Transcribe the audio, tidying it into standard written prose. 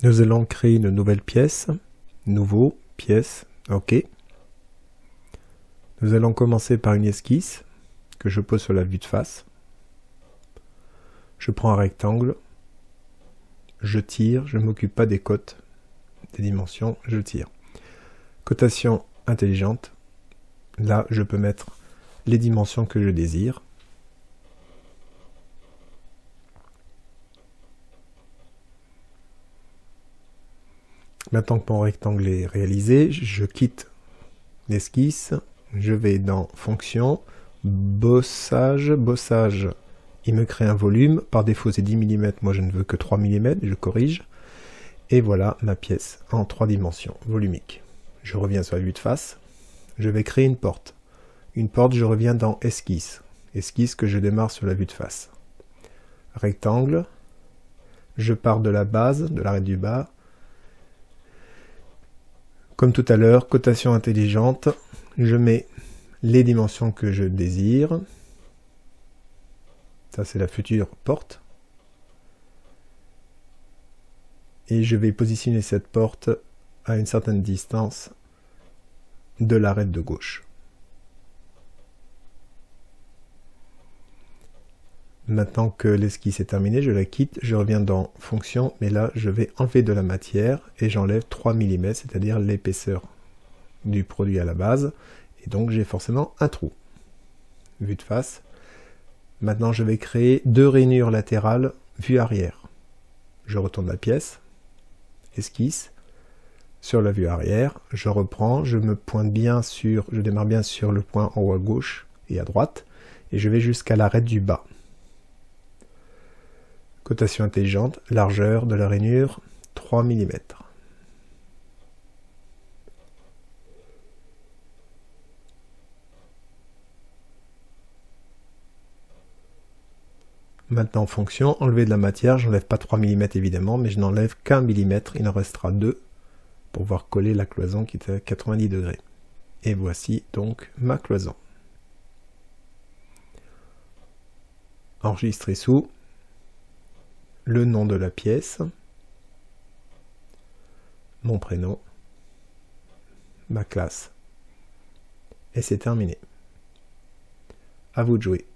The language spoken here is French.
Nous allons créer une nouvelle pièce. Nouveau, pièce, OK. Nous allons commencer par une esquisse que je pose sur la vue de face. Je prends un rectangle, je tire, je ne m'occupe pas des cotes, des dimensions, je tire. Cotation intelligente, là je peux mettre les dimensions que je désire. Maintenant que mon rectangle est réalisé, je quitte l'esquisse, je vais dans Fonction, Bossage, il me crée un volume, par défaut c'est 10 mm, moi je ne veux que 3 mm, je corrige, et voilà ma pièce en 3 dimensions, volumique. Je reviens sur la vue de face, je vais créer une porte, je reviens dans Esquisse, esquisse que je démarre sur la vue de face. Rectangle, je pars de la base, de l'arrêt du bas. Comme tout à l'heure, cotation intelligente, je mets les dimensions que je désire. Ça, c'est la future porte. Et je vais positionner cette porte à une certaine distance de l'arête de gauche. Maintenant que l'esquisse est terminée, je la quitte, je reviens dans Fonction, mais là, je vais enlever de la matière et j'enlève 3 mm, c'est-à-dire l'épaisseur du produit à la base. Et donc, j'ai forcément un trou. Vue de face. Maintenant, je vais créer 2 rainures latérales, vue arrière. Je retourne la pièce, esquisse, sur la vue arrière, je reprends, je démarre bien sur le point en haut à gauche et à droite, et je vais jusqu'à l'arête du bas. Cotation intelligente, largeur de la rainure, 3 mm. Maintenant, Fonction, enlever de la matière, j'enlève pas 3 mm évidemment, mais je n'enlève qu'un millimètre, il en restera 2 pour pouvoir coller la cloison qui est à 90 degrés. Et voici donc ma cloison. Enregistrer sous le nom de la pièce, mon prénom, ma classe. Et c'est terminé. À vous de jouer.